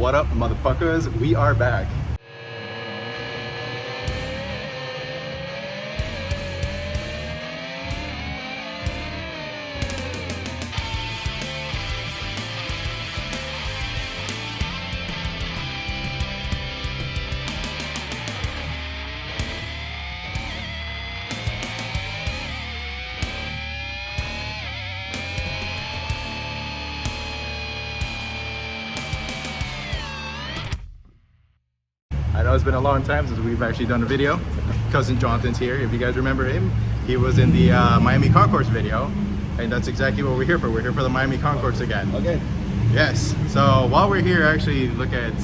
What up, motherfuckers? We are back. I know it's been a long time since we've actually done a video. Cousin Jonathan's here. If you guys remember him, he was in the Miami Concours video, and that's exactly what we're here for. We're here for the Miami Concours again. Okay. Yes. So while we're here, actually look at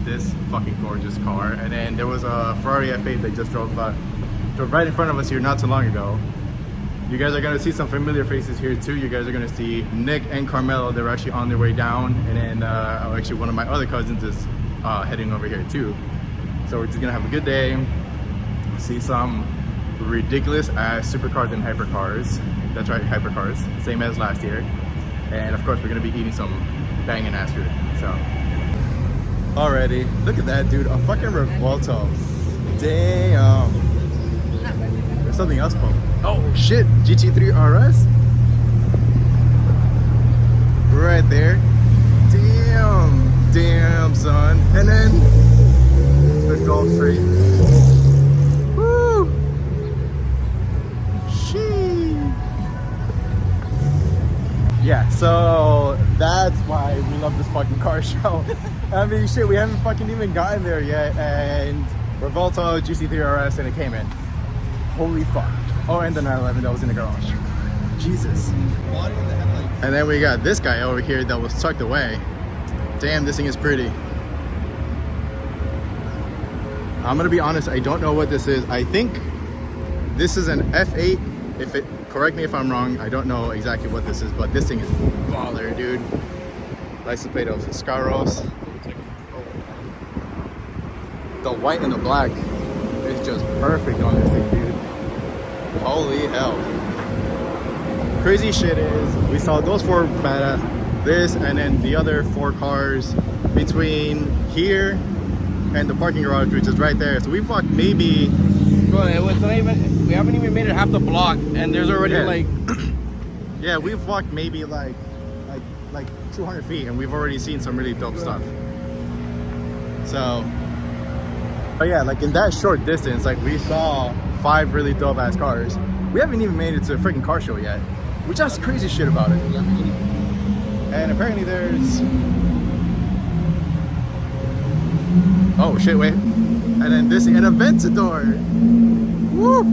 this fucking gorgeous car, and then there was a Ferrari F8 that just drove right in front of us here not too long ago. You guys are gonna see some familiar faces here too. You guys are gonna see Nick and Carmelo. They're actually on their way down, and then actually one of my other cousins is heading over here too. So we're just gonna have a good day, see some ridiculous ass supercars and hypercars. That's right, hypercars, same as last year. And of course we're gonna be eating some banging ass food. So already, look at that dude, a fucking Revuelto. Damn. There's something else called. Oh shit, GT3 RS. Right there. Damn son. And then the Gulf Street. Woo! Shee! Yeah, so that's why we love this fucking car show. I mean, shit, we haven't fucking even gotten there yet, and Revuelto GC3 RS, and it came in. Holy fuck. Oh, and the 911 that was in the garage. Jesus. And then we got this guy over here that was tucked away. Damn, this thing is pretty. I'm gonna be honest, I don't know what this is. I think this is an F8. Correct me if I'm wrong, I don't know exactly what this is, but this thing is baller, dude. License plate of Scaros. The white and the black is just perfect on this thing, dude. Holy hell. Crazy shit is, we saw those four badass, this and then the other four cars between here and the parking garage, which is right there. So we've walked maybe, Bro, it's not even, we haven't even made it half the block, and there's already like yeah, we've walked maybe like 200 feet, and we've already seen some really dope stuff. So, but yeah, like in that short distance, like we saw 5 really dope ass cars. We haven't even made it to a freaking car show yet, which has crazy shit about it. And apparently there's, oh shit, wait. And then this, an Aventador. Woo!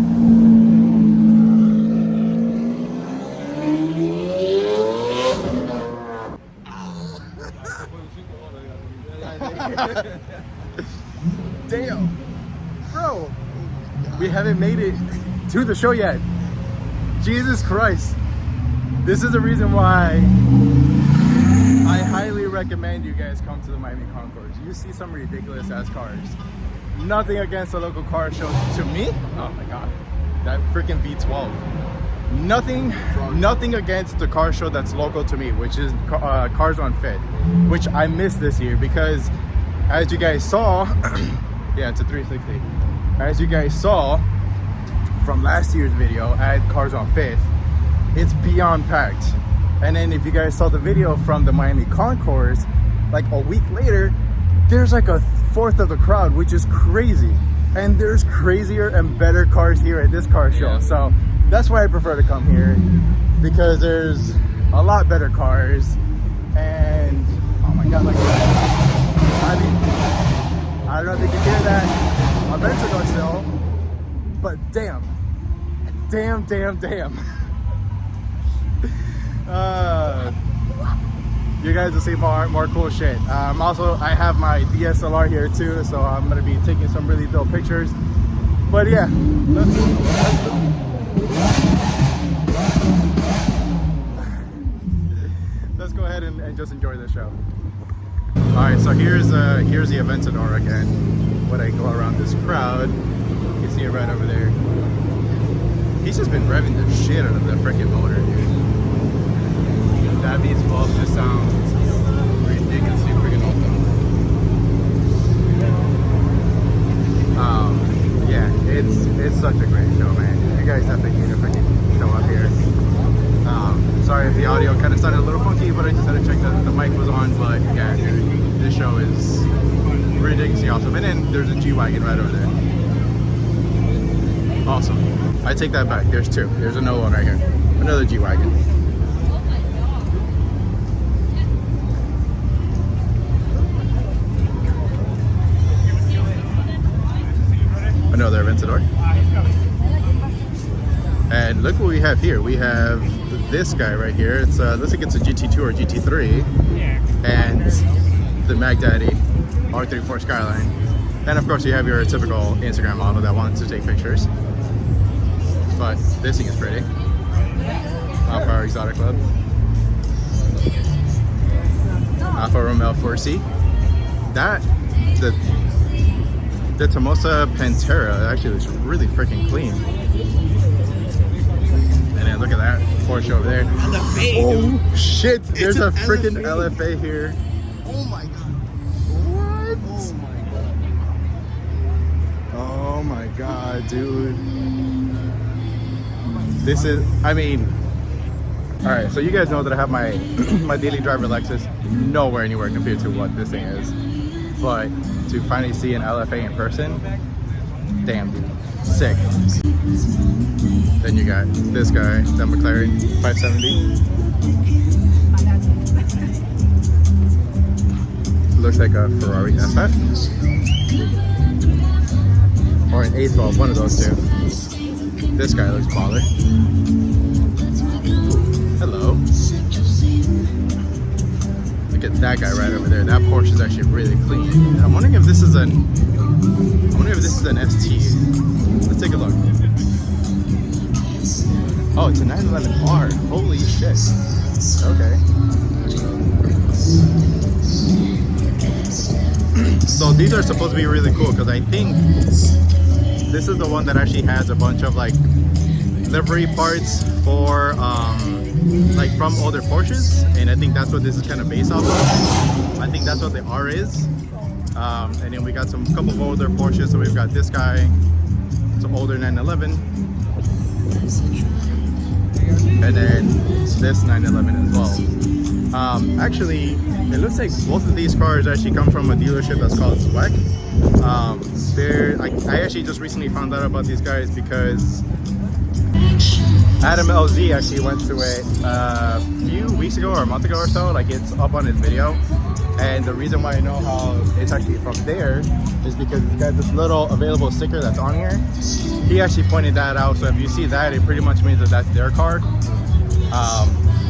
Damn. Bro, we haven't made it to the show yet. Jesus Christ. This is the reason why I highly recommend you guys come to the Miami Concours. You see some ridiculous ass cars. Nothing against the local car show to me. Oh my god, that freaking V12. Nothing against the car show that's local to me, which is Cars on Fifth, which I missed this year because, as you guys saw, yeah, it's a 360. As you guys saw from last year's video at Cars on Fifth, it's beyond packed. And then if you guys saw the video from the Miami Concours, like a week later, there's like a fourth of the crowd, which is crazy. And there's crazier and better cars here at this car show. Yeah. So that's why I prefer to come here, because there's a lot better cars. And oh my god, like, I mean, I don't know if you can hear that Aventador still, but damn. You guys will see more cool shit. Also, I have my DSLR here too, so I'm gonna be taking some really dope pictures. But yeah, let's go ahead and just enjoy the show. All right, so here's the Aventador again. When I go around this crowd, you can see it right over there. He's just been revving the shit out of the freaking motor, dude. That V12 just sounds ridiculously freaking awesome. show is ridiculously awesome. And then there's a G-Wagon right over there. Awesome. I take that back. There's two. There's another one right here. Another G-Wagon. Another Aventador. And look what we have here. We have this guy right here. It's looks like it's a GT2 or GT3. And the Mag Daddy R34 Skyline. And of course you have your typical Instagram model that wants to take pictures. But this thing is pretty. Alfa Exotic Club. Alfa Romeo 4C. That, the Tomosa Pantera actually looks really freaking clean. And then look at that Porsche over there. LFA, oh shit! There's a an freaking LFA. LFA here. Oh my god. What? Oh my god. Oh my god, dude. This is, I mean, all right, so you guys know that I have my my daily driver Lexus nowhere anywhere compared to what this thing is. But to finally see an LFA in person, damn dude, sick. Then you got this guy, the McLaren 570. Looks like a Ferrari FF. Or an A12, one of those two. This guy looks baller. Hello. Look at that guy right over there. That Porsche is actually really clean. I'm wondering if this is an ST. Let's take a look. Oh, it's a 911R. Holy shit. Okay. So these are supposed to be really cool because I think this is the one that actually has a bunch of like livery parts for like from older Porsches, and I think that's what this is kind of based off of. I think that's what the R is. And then we got some couple of older Porsches. So we've got this guy, some older 911, and then this 911 as well. Actually, it looks like both of these cars actually come from a dealership that's called Zweck. I actually just recently found out about these guys because Adam LZ actually went to it a few weeks ago or a month ago or so. Like, it's up on his video. And the reason why I know how it's actually from there is because it's got this little available sticker that's on here. He actually pointed that out. So if you see that, it pretty much means that that's their car.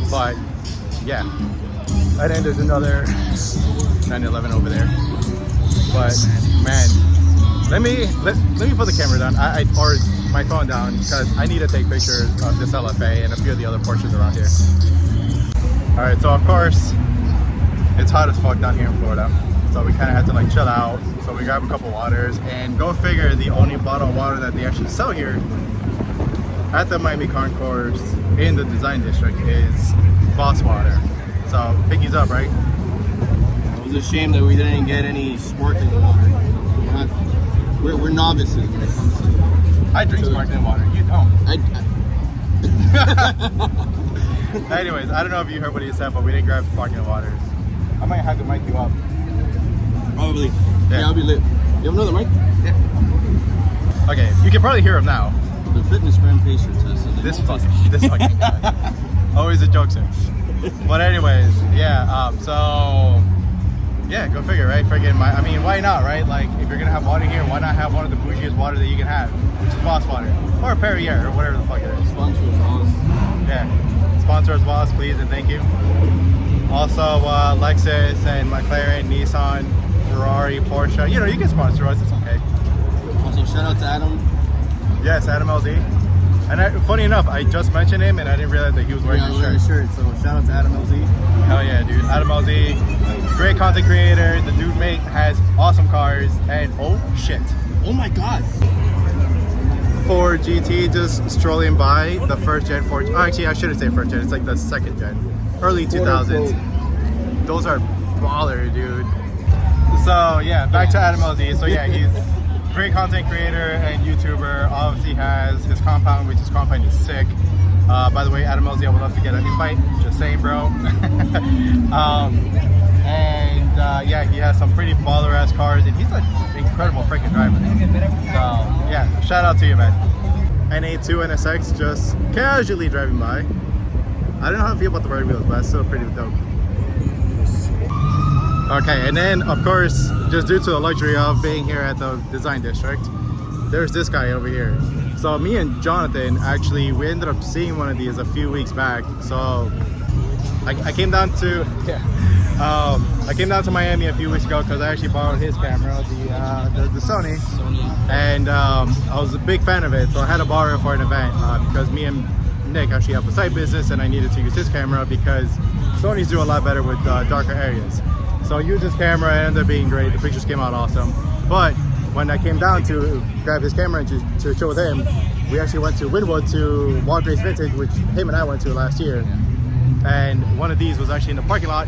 But yeah. And then there's another 911 over there. But man, let me put the camera down. Or my phone down because I need to take pictures of this LFA and a few of the other Porsches around here. All right, so of course it's hot as fuck down here in Florida, so we kind of had to like chill out. So we grabbed a couple waters, and go figure, the only bottle of water that they actually sell here at the Miami Concours in the design district is Boss water. So pickies up, right? It was a shame that we didn't get any sparkling water. We're novices when it comes to. I drink sparkling water. You don't. Anyways, I don't know if you heard what he said, but we didn't grab sparkling waters. I might have to mic you up. Probably. Yeah, I'll be lit. You have another mic? Yeah. Okay, you can probably hear him now. The fitness gram pacer test. This fucking guy. Always a jokester. But anyways, yeah. So yeah, go figure, right? Friggin' I mean, why not, right? Like, if you're gonna have water here, why not have one of the bougiest water that you can have, which is Boss water or Perrier or whatever the fuck it is. Sponsor us. Yeah, sponsor us, Boss, please, and thank you. Also, Lexus and McLaren, Nissan, Ferrari, Porsche. You know, you can sponsor us. It's okay. Also, shout out to Adam. Yes, Adam LZ. And funny enough, I just mentioned him and I didn't realize that he was wearing his shirt. So shout out to Adam LZ. Hell yeah, dude. Adam LZ, great content creator. The dude has awesome cars. And oh shit. Oh my god. Ford GT just strolling by, the first gen Ford. Oh, actually, I shouldn't say first gen. It's like the second gen. Early 2000s. Those are baller, dude. So yeah, back to Adam LZ. So yeah, he's great content creator and YouTuber. Obviously has his compound, which his compound is sick. By the way, Adam LZ, I would love to get an invite. Just saying, bro. yeah, he has some pretty baller ass cars, and he's an incredible freaking driver. So yeah, shout out to you, man. NA2 NSX just casually driving by. I don't know how I feel about the right wheels, but it's still pretty dope. Okay, and then of course, just due to the luxury of being here at the design district, there's this guy over here. So me and Jonathan, actually, we ended up seeing one of these a few weeks back. So I came down to I came down to Miami a few weeks ago because I actually borrowed his camera, the Sony, and I was a big fan of it, so I had to borrow it for an event because me and Nick actually have a side business, and I needed to use his camera because Sony's do a lot better with darker areas. So I used his camera, it ended up being great. The pictures came out awesome. But when I came down to grab his camera and to chill with him, we actually went to Wynwood to Wall Grace Vintage, which him and I went to last year. And one of these was actually in the parking lot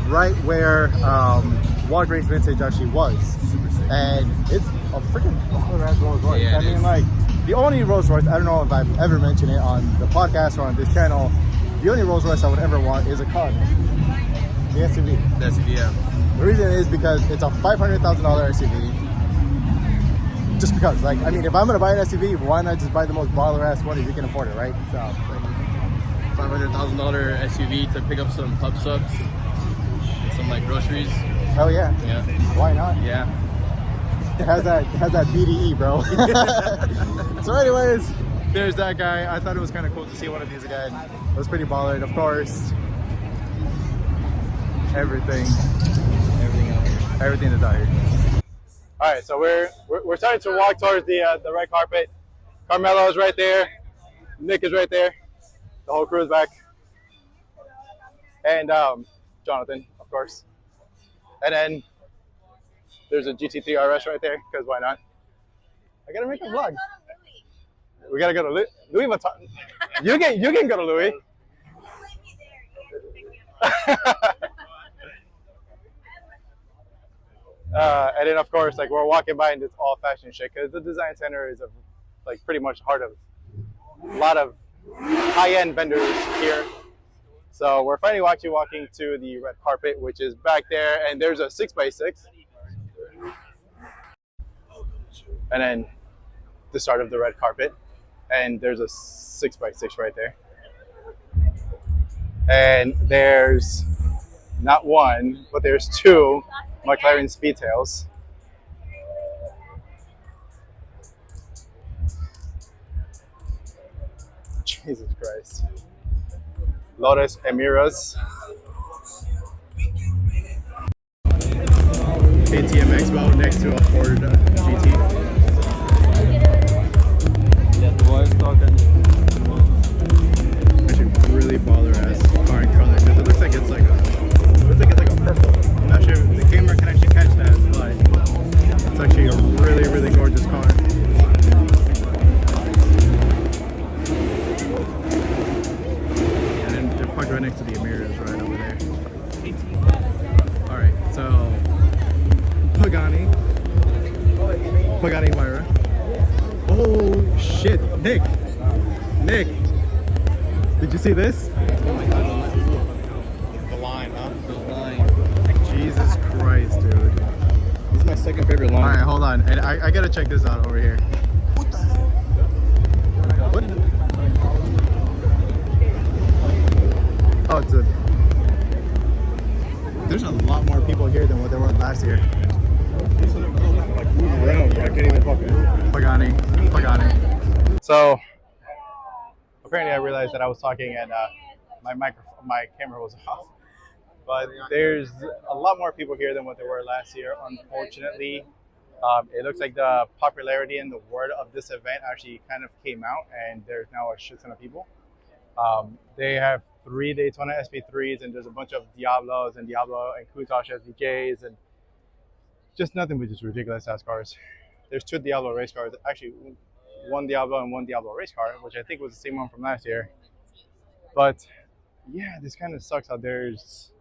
right where Wall Grace Vintage actually was. And it's a freaking baller-ass Rolls Royce. Yeah, I mean, like, the only Rolls Royce, I don't know if I've ever mentioned it on the podcast or on this channel, the only Rolls Royce I would ever want is a car. The SUV. That's yeah. The reason is because it's a $500,000 SUV. Just because, like, I mean, if I'm gonna buy an SUV, why not just buy the most baller-ass one if you can afford it, right? So, $500,000 SUV to pick up some pub subs, some like groceries. oh yeah. Yeah. Why not? Yeah. It has that BDE, bro. So anyways, there's that guy. I thought it was kind of cool to see one of these again. It was pretty baller. And of course, everything Everything out here. everything is out here. All right, so we're starting to walk towards the red carpet. Carmelo is right there. Nick is right there. The whole crew is back. And Jonathan, of course. And then there's a GT3 RS right there, because why not? I gotta make a vlog. We gotta go to Louis Vuitton. You can go to Louis. And then of course, like, we're walking by and it's all fashion shit because the design center is like pretty much heart of a lot of high-end vendors here. So we're finally actually walking to the red carpet, which is back there, and there's a 6x6. And then the start of the red carpet, and there's a 6x6 right there. And there's not one, but there's two McLaren Speedtails. Jesus Christ. Lotus Emiras. KTM Expo next to a Ford GT. Yeah, the boys talking. Actually, really baller ass car in color because it looks like it's like a purple. I'm not sure if the camera can actually catch that, but it's actually a really, really gorgeous car. And then they're parked right next to the Emiras right over there. Alright, so Pagani Huayra. Oh shit, Nick, did you see this? Oh my god. The line, huh? The line. Jesus Christ, dude. This is my second favorite line. Alright, hold on, and I gotta check this out over here. What the hell? What? Oh, it's a... There's a lot more people here than what there were last year. I can't even fucking move. Pagani. So apparently I realized that I was talking and my camera was off. But there's a lot more people here than what there were last year, unfortunately. It looks like the popularity and the word of this event actually kind of came out, and there's now a shit ton of people. They have 3 Daytona SP3s, and there's a bunch of Diablos and Diablo and Countach SVJs, and just nothing but just ridiculous ass cars. There's 2 Diablo race cars, actually 1 Diablo and 1 Diablo race car, which I think was the same one from last year. But yeah, this kind of sucks how there's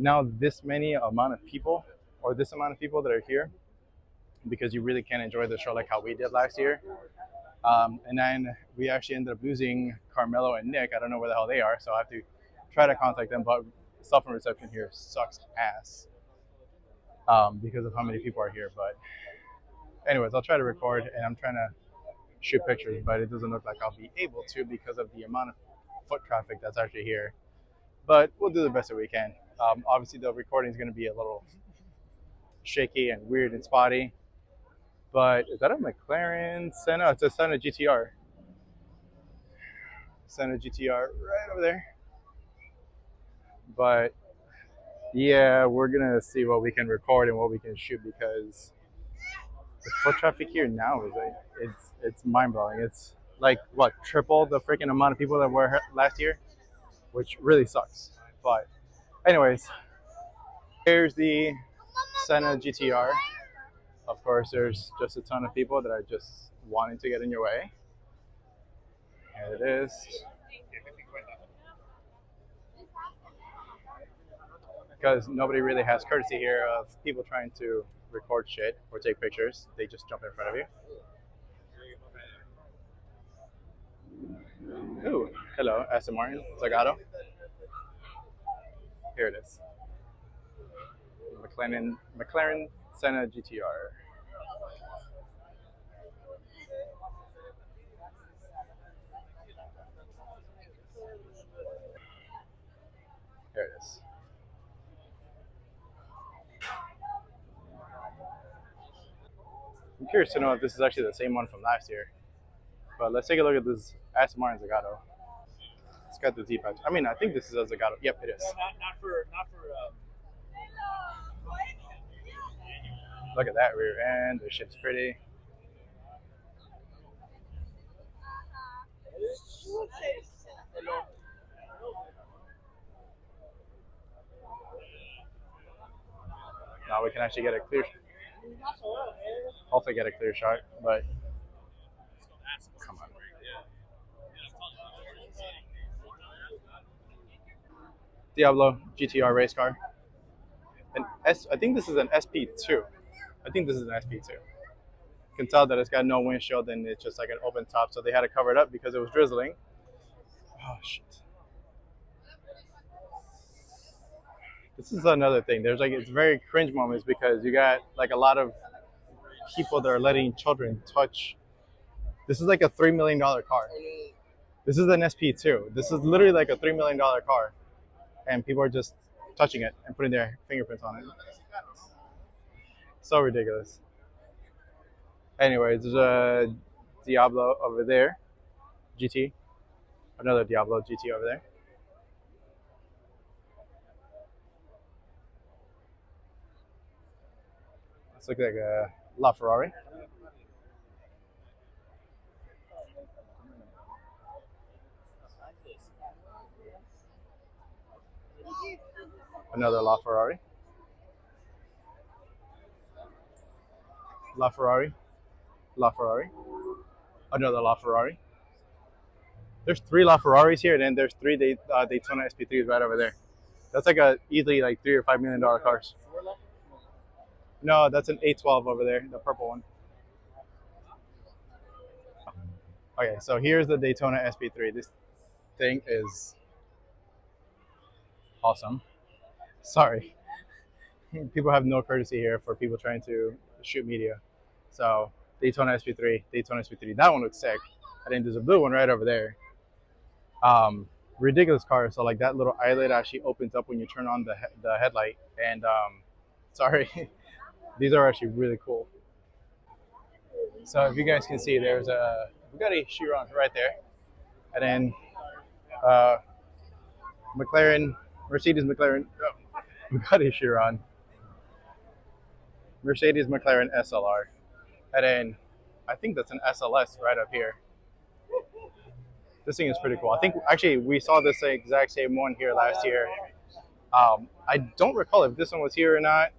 now this many amount of people, or this amount of people that are here, because you really can't enjoy the show like how we did last year. And then we actually ended up losing Carmelo and Nick. I don't know where the hell they are, so I have to try to contact them, but cell phone reception here sucks ass. because of how many people are here. But anyways, I'll try to record, and I'm trying to shoot pictures, but it doesn't look like I'll be able to because of the amount of foot traffic that's actually here. But we'll do the best that we can. Obviously, the recording is going to be a little shaky and weird and spotty. But is that a McLaren Senna? It's a Senna GTR. Senna GTR right over there. But yeah, we're gonna see what we can record and what we can shoot because the foot traffic here now is like it's mind blowing. It's like what, triple the freaking amount of people that were here last year, which really sucks. But anyways, here's the Senna GTR. Of course, there's just a ton of people that are just wanting to get in your way. Here it is. Because nobody really has courtesy here of people trying to record shit or take pictures. They just jump in front of you. Ooh, hello, Aston Martin, Zagato. Here it is. McLaren Senna GTR. Here it is. I'm curious to know if this is actually the same one from last year. But let's take a look at this Aston Martin Zagato. It's got the deep edge. I mean, I think this is a Zagato. Yep, it is. No, not for. Look at that rear end. This shit's pretty. Now we can actually get a clear. Hopefully, get a clear shot. But come on. Diablo GTR race car. I think this is an SP2. I think this is an SP2. You can tell that it's got no windshield and it's just like an open top, so they had to cover it up because it was drizzling. Oh shit. This is another thing. There's like, it's very cringe moments because you got like a lot of people that are letting children touch. This is like a $3 million car. This is an SP2. This is literally like a $3 million car. And people are just touching it and putting their fingerprints on it. So ridiculous. Anyways, there's a Diablo over there. GT. Another Diablo GT over there. This looks like a LaFerrari. Another LaFerrari. LaFerrari. LaFerrari. Another LaFerrari. There's 3 LaFerraris here, and then there's 3 Daytona SP3s right over there. That's like a easily like $3 or $5 million cars. No, that's an 812 over there, the purple one. Okay, so here's the Daytona SP3. This thing is awesome. Sorry. People have no courtesy here for people trying to shoot media. So Daytona SP3, Daytona SP3. That one looks sick. And then there's a blue one right over there. Ridiculous car. So like that little eyelid actually opens up when you turn on the headlight. And sorry, these are actually really cool. So if you guys can see, there's a Bugatti Chiron right there, and then Mercedes McLaren, Bugatti Chiron, Mercedes McLaren SLR, and then I think that's an SLS right up here. This thing is pretty cool. I think actually we saw this exact same one here last year. I don't recall if this one was here or not.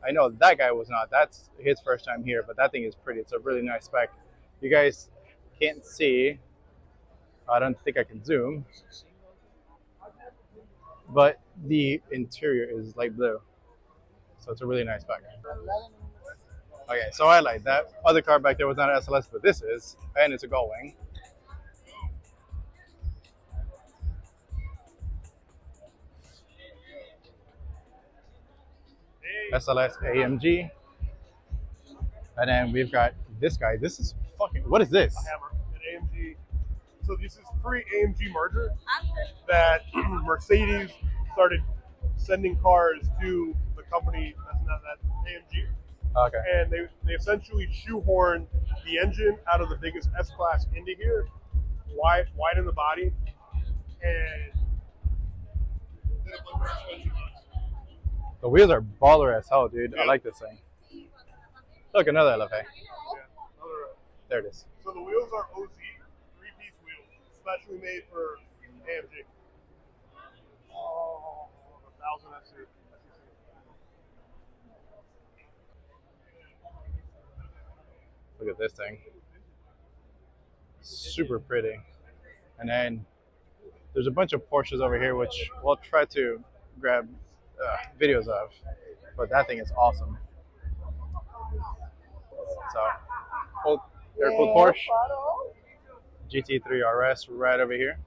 I know that guy was not. That's his first time here, but that thing is pretty. It's a really nice spec. You guys can't see. I don't think I can zoom. But the interior is light blue. So it's a really nice spec. Okay, so I like that. Other car back there was not an SLS, but this is. And it's a gull wing. SLS AMG. And then we've got this guy. This is fucking, what is this? A Hammer, an AMG. So this is pre-AMG merger that Mercedes started sending cars to the company that's not that AMG. Okay. And they essentially shoehorned the engine out of the biggest S-Class into here, widen the body, and did a bunch of suspension mods. The wheels are baller as hell, dude. I like this thing. Look, another LFA. Yeah, another. There it is. So the wheels are OZ, three-piece wheels, specially made for AMG. Oh, 1,000 SC. Look at this thing. Super pretty. And then there's a bunch of Porsches over here, which we'll try to grab videos of. But that thing is awesome. So, air-cooled Porsche, GT3 RS right over here.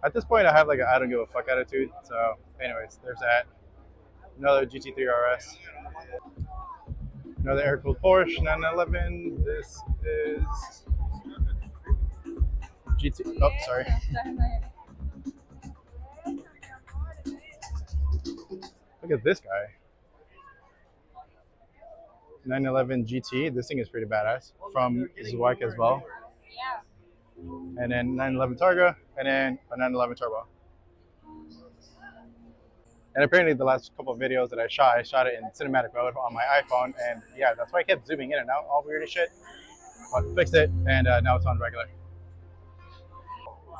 At this point, I have like an I don't give a fuck attitude. So, anyways, there's that. Another GT3 RS. Another air-cooled Porsche 911. This is GT. Oh, sorry. Look at this guy. 911 GT. This thing is pretty badass. From Zweig as well. And then 911 Targa, and then a 911 Turbo. And apparently the last couple of videos that I shot it in cinematic mode on my iPhone, and yeah, that's why I kept zooming in and out, all weird as shit. But fixed it, and now it's on regular.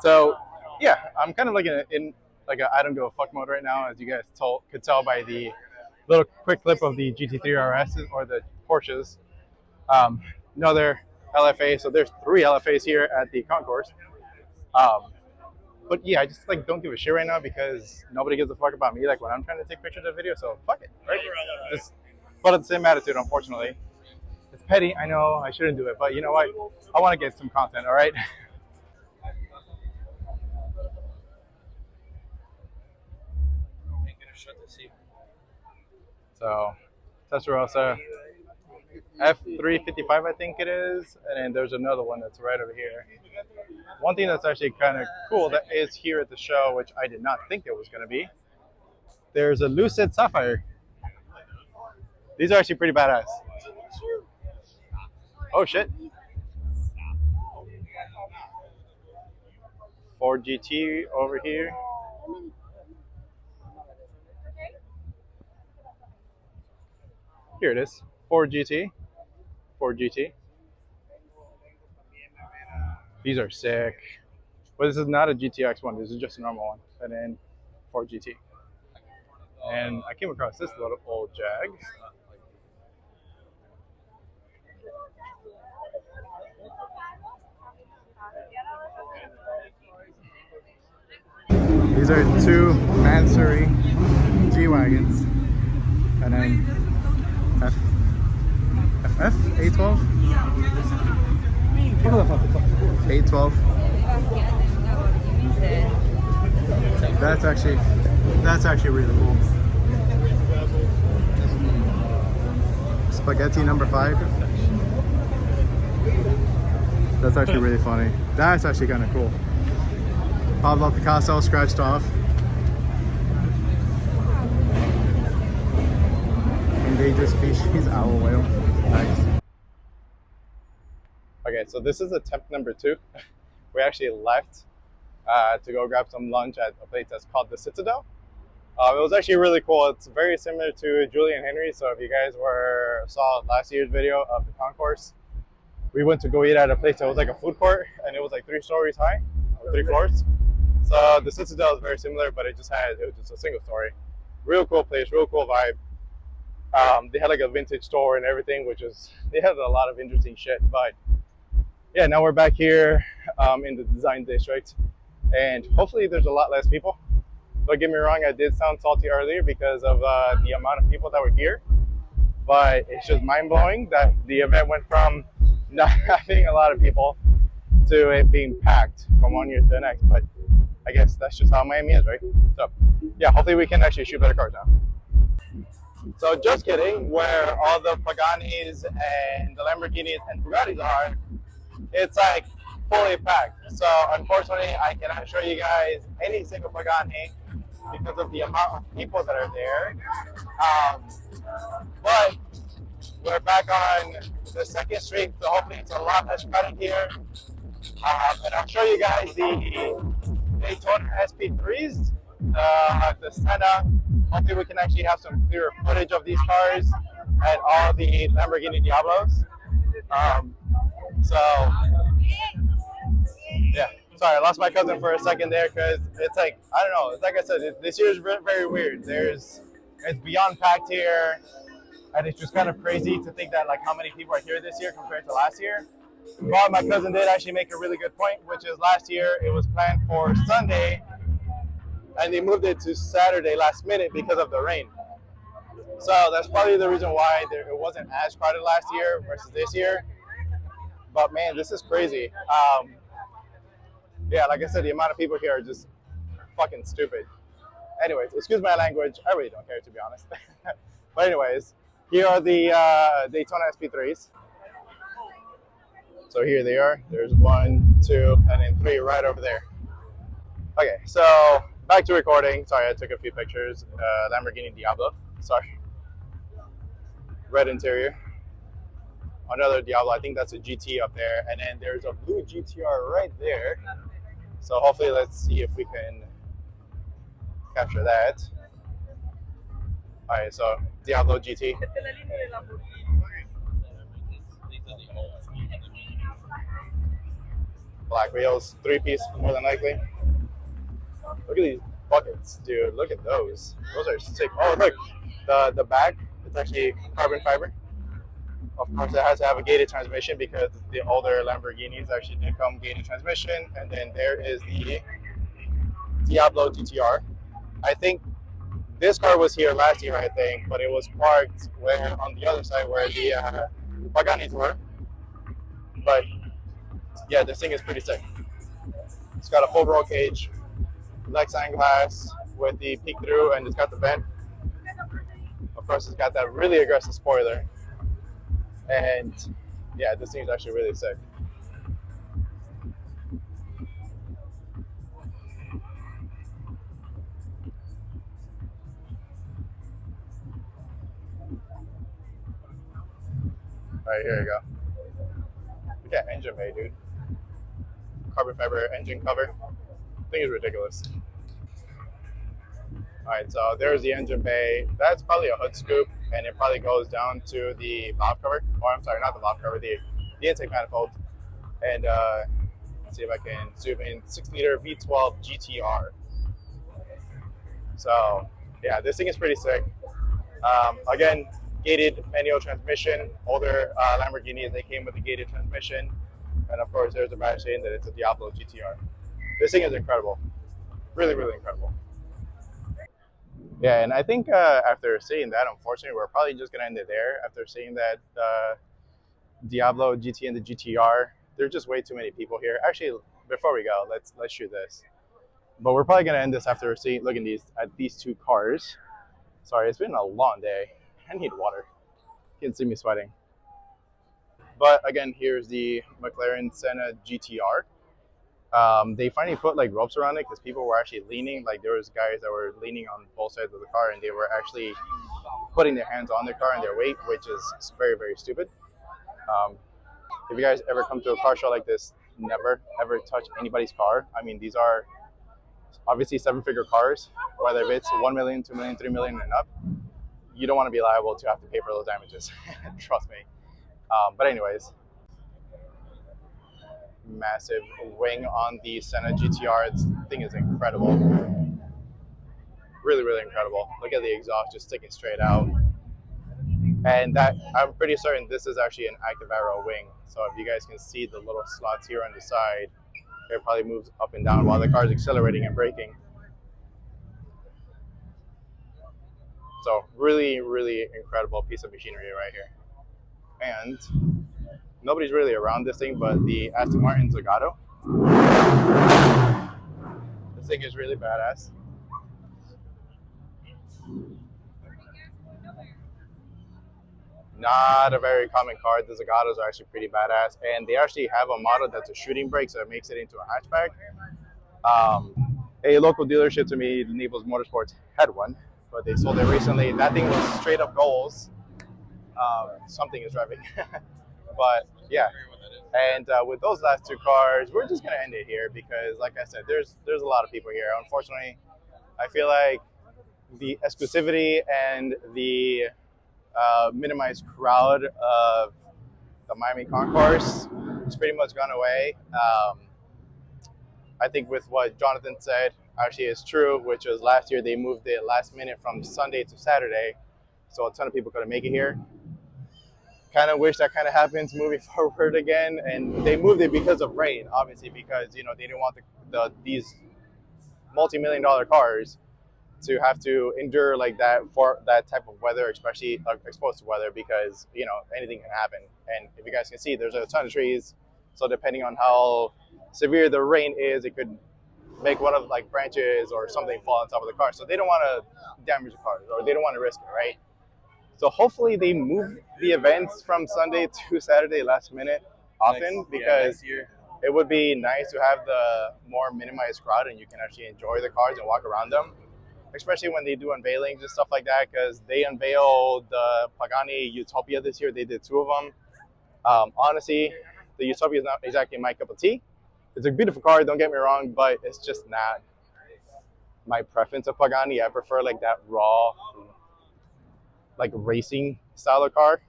So yeah, I'm kind of like in like a I don't give a fuck mode right now, as you guys could tell by the little quick clip of the GT3 RS or the Porsches. Another LFA, so there's 3 LFAs here at the Concours. But yeah, I just like don't give a shit right now because nobody gives a fuck about me like when I'm trying to take pictures of video, so fuck it, right? Just but the same attitude, unfortunately. It's petty, I know, I shouldn't do it, but you know what? I want to get some content, all right? So, Testarossa F355, I think it is, and then there's another one that's right over here. One thing that's actually kind of cool that is here at the show, which I did not think it was going to be, there's a Lucid Sapphire. These are actually pretty badass. Oh shit. Ford GT over here. Here it is. Ford GT. Ford GT. These are sick. But this is not a GTX one. This is just a normal one. And then Ford GT. And I came across this little old Jag. These are 2 Mansory G-Wagons. And then FF? A12? A12. That's actually really cool. Spaghetti number 5. That's actually really funny. That's actually kind of cool. Pablo Picasso scratched off. Endangered species owl whale. Nice. Okay, so this is attempt number 2. We actually left to go grab some lunch at a place that's called the Citadel. It was actually really cool. It's very similar to Julian Henry. So if you guys saw last year's video of the Concours, we went to go eat at a place that was like a food court, and it was like 3 stories high, 3 floors. So the Citadel is very similar, but it was just a single story. Real cool place, real cool vibe. They had like a vintage store and everything, they had a lot of interesting shit. But yeah, now we're back here in the design district, and hopefully there's a lot less people. Don't get me wrong, I did sound salty earlier because of the amount of people that were here, but it's just mind-blowing that the event went from not having a lot of people to it being packed from one year to the next. But I guess that's just how Miami is, right? So yeah, hopefully we can actually shoot better cars now. So just kidding, where all the Paganis and the Lamborghinis and Bugattis are, it's like fully packed. So unfortunately, I cannot show you guys any single Pagani because of the amount of people that are there. Um, but we're back on the second street, so hopefully it's a lot less crowded here. And I'll show you guys the Daytona SP3s, the Senna. Hopefully we can actually have some clearer footage of these cars and all the Lamborghini Diablos. So yeah, sorry, I lost my cousin for a second there because it's like, I don't know, it's like I said, this year is very weird. It's beyond packed here, and it's just kind of crazy to think that like how many people are here this year compared to last year. But my cousin did actually make a really good point, which is last year it was planned for Sunday, and they moved it to Saturday last minute because of the rain. So that's probably the reason why it wasn't as crowded last year versus this year. But man, this is crazy. Yeah, like I said, the amount of people here are just fucking stupid. Anyways, excuse my language. I really don't care, to be honest. But anyways, here are the Daytona SP3s. So here they are. There's 1, 2, and then 3 right over there. Okay, so back to recording. Sorry, I took a few pictures. Lamborghini Diablo. Sorry. Red interior. Another Diablo. I think that's a GT up there. And then there's a blue GTR right there. So hopefully let's see if we can capture that. All right, so Diablo GT. Black wheels, 3-piece more than likely. Look at these buckets, dude. Look at those. Those are sick. Oh, look, the back, it's actually carbon fiber. Of course, it has to have a gated transmission because the older Lamborghinis actually did come gated transmission. And then there is the Diablo GTR. I think this car was here last year, I think, but it was parked where on the other side where the Paganis were. But yeah, this thing is pretty sick. It's got a full roll cage, Lexan glass with the peek through, and it's got the vent. Of course, it's got that really aggressive spoiler. And yeah, this thing is actually really sick. All right, here you go. Look at engine bay, dude. Carbon fiber engine cover. Thing is ridiculous. All right, so there's the engine bay. That's probably a hood scoop, and it probably goes down to the valve cover. Or I'm sorry, not the valve cover, the intake manifold. And let's see if I can zoom in. 6-liter V12 GTR. So yeah, this thing is pretty sick. Again, gated manual transmission. Older Lamborghinis, they came with a gated transmission. And of course, there's a badge saying that it's a Diablo GTR. This thing is incredible. Really incredible. Yeah, and I think after seeing that, unfortunately, we're probably just gonna end it there. After seeing that Diablo GT and the GTR, there's just way too many people here. Actually, before we go, let's shoot this. But we're probably gonna end this after looking at these two cars. Sorry, it's been a long day. I need water. You can see me sweating. But again, here's the McLaren Senna GTR. They finally put like ropes around it because people were actually leaning. Like there was guys that were leaning on both sides of the car, and they were actually putting their hands on their car and their weight, which is very stupid. If you guys ever come to a car show like this, never ever touch anybody's car. I mean, these are obviously 7-figure cars, whether it's 1 million, 2 million, 3 million and up. You don't want to be liable to have to pay for those damages. Trust me. But anyways, massive wing on the Senna GTR. This thing is incredible. Really incredible. Look at the exhaust just sticking straight out. And that, I'm pretty certain this is actually an active aero wing. So if you guys can see the little slots here on the side, it probably moves up and down while the car is accelerating and braking. So really incredible piece of machinery right here. And nobody's really around this thing but the Aston Martin Zagato. This thing is really badass. Not a very common car. The Zagatos are actually pretty badass, and they actually have a model that's a shooting brake, so it makes it into a hatchback. A local dealership to me, Naples Motorsports, had one, but they sold it recently. That thing was straight up goals. Something is driving, but yeah. And with those last two cars, we're just gonna end it here because, like I said, there's a lot of people here. Unfortunately, I feel like the exclusivity and the minimized crowd of the Miami Concours has pretty much gone away. I think with what Jonathan said actually is true, which was last year they moved it last minute from Sunday to Saturday, so a ton of people couldn't make it here. Kind of wish that kind of happens moving forward again, and they moved it because of rain, obviously, because they didn't want these multi-million-dollar cars to have to endure like that for that type of weather, especially exposed to weather, because anything can happen. And if you guys can see, there's a ton of trees, so depending on how severe the rain is, it could make one of like branches or something fall on top of the car. So they don't want to damage the car, or they don't want to risk it, right? So hopefully they move the events from Sunday to Saturday last minute often, because it would be nice to have the more minimized crowd and you can actually enjoy the cars and walk around them, especially when they do unveilings and stuff like that, because they unveiled the Pagani Utopia this year. They did two of them. Honestly, the Utopia is not exactly my cup of tea. It's a beautiful car, don't get me wrong, but it's just not my preference of Pagani. I prefer like that raw, like racing style of car,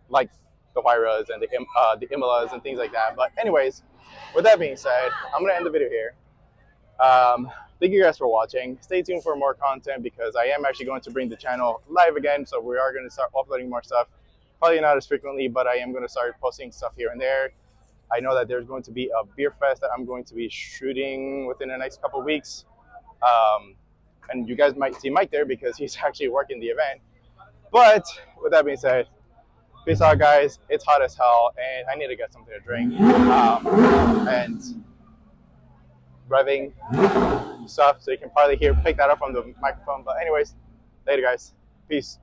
like the Huayras and the Imolas and things like that. But anyways, with that being said, I'm gonna end the video here. Thank you guys for watching. Stay tuned for more content because I am actually going to bring the channel live again. So we are going to start uploading more stuff. Probably not as frequently, but I am going to start posting stuff here and there. I know that there's going to be a beer fest that I'm going to be shooting within the next couple of weeks. And you guys might see Mike there because he's actually working the event. But with that being said, peace out, guys. It's hot as hell, and I need to get something to drink. And revving stuff, so you can probably pick that up from the microphone. But anyways, later, guys. Peace.